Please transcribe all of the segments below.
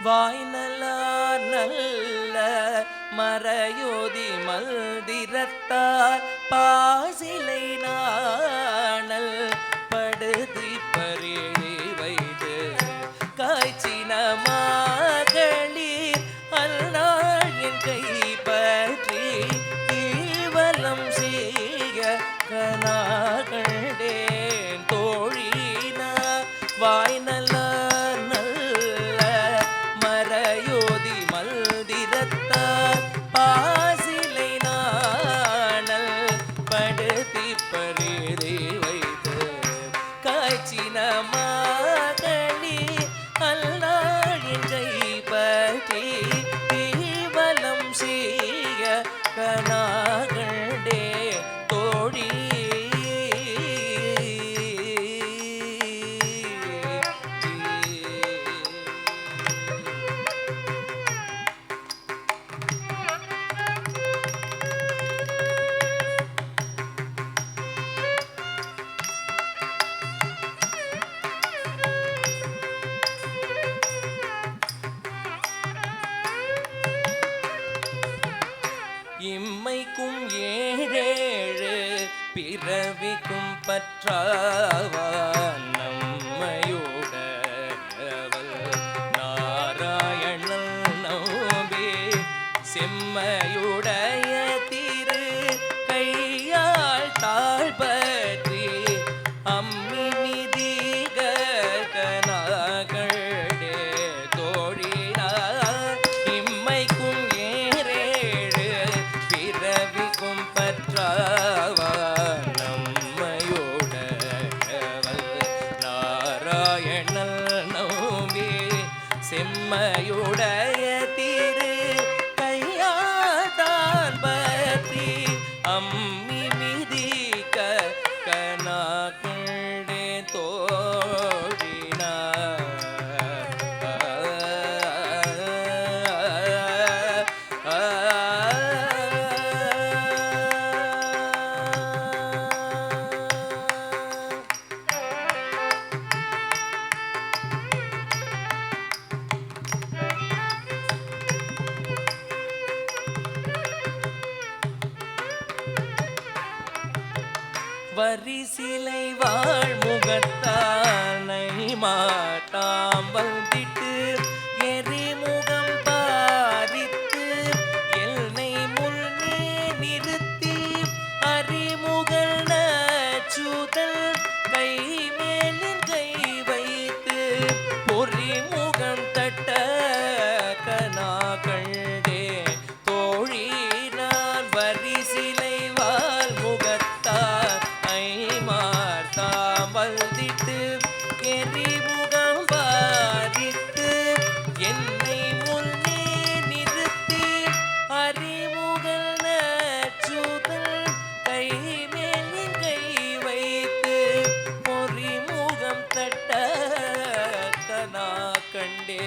வாய்நலார் நல்ல மறையோதி மல்திரத்தார் பாசிலை நாணல் படுதி பரிழி வைத்து காய்ச்சின மகளிர் அல்நாள் என் கை பற்றி ஈவலம் செய்ய கனாகண்டேன் தோழின வாய்நலார் நல்ல மறையோதி மல்திரத்தார் பாசிலை நாணல் படுதி பரிதி வைத்து காய்ச்சின மகளிர் அல்நாள் என் கை பற்றி ஈவலம் செய்ய கனாகண்டே தோழி இம்மைக்கும் ஏழேழு பிறவிக்கும் பற்றாவான் நம்மையுடையவள் நாராயணன் நம்பி செம்மையுடைய திரு கையால் தாழ்பற்றி அம்மி மிதிக கனாகண்டே தோழினார் இம்மைக்கும் ஏறேழு பிறவிக்கும் பற்றாவான் நம்மையுடையவள் நாராயணன் நம்பி செம்மையுடைய திரு கையாதான் பற்றி அம்மி மிதிக்க கனாகண்டே தோழினார் வரிசிலை வாழ்முகத்தானை மாட்டாம் வந்திட்டு எரிமுகம் பாரித்து எல்லை முன்னே நிறுத்தி அறிமுகல் நச்சுதல் கை மேலின் கை வைத்து பொறிமுகம் தட்ட கனாகண்டே தோழி நான் வரிசிலை வாழ்முகத்தார் வந்திட்டு எரிமுகம் பாரித்து என்னை முன்னே நிறுத்தி அறிமுகல் நச்சுதல் கை மேலின் கை வைத்து பொறிமுகம் தட்ட கனாகண்டே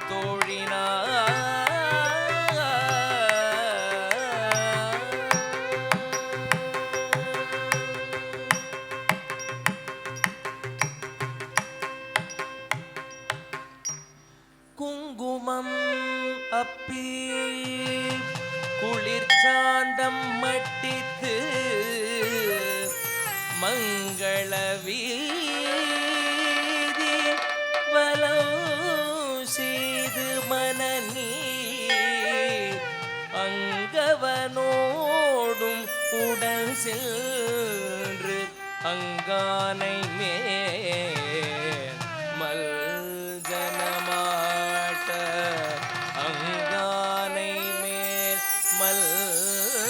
தோழினார் குங்குமம் அப்பி குளிர்ச்சாந்தம் மட்டித்து மங்கள வீதி வலம் செய்து மனநீ அங்கவனோடும் உடன் சென்று அங்கானை மேல் மல்ஜனமாட்ட அங்கானை மேல் மல்ஜனமாட்ட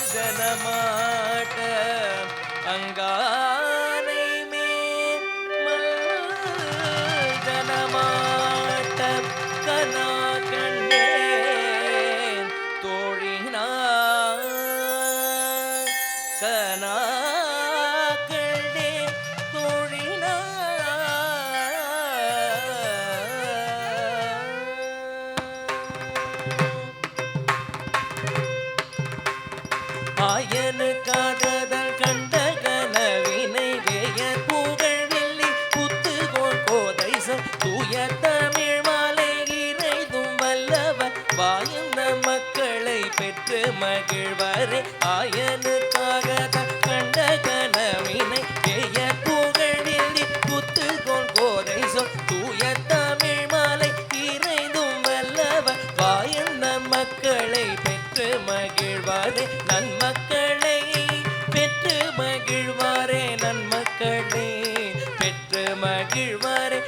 அங்கானை மேல் மல்ஜனமாட்ட கனாகண்டே தோழினார் கனாகண்டே ஆயனு காதல் கண்ட கனவினை வேயர் புகழ் வெள்ளி புத்துகோள் கோதைச தூய தமிழ் மாலை இறைதும் மகிழ்வாரே ஆயனுக்காக கண்ட கனவினை பெயர் புகழ்வில் குத்துகோன் கோதை சொல் தூய தமிழ் மாலை இறைந்தும் வல்லவர் வாயன் நன்மக்களை பெற்று மகிழ்வாரே நன்மக்களை பெற்று மகிழ்வாரே நன்மக்களே பெற்று மகிழ்வாரே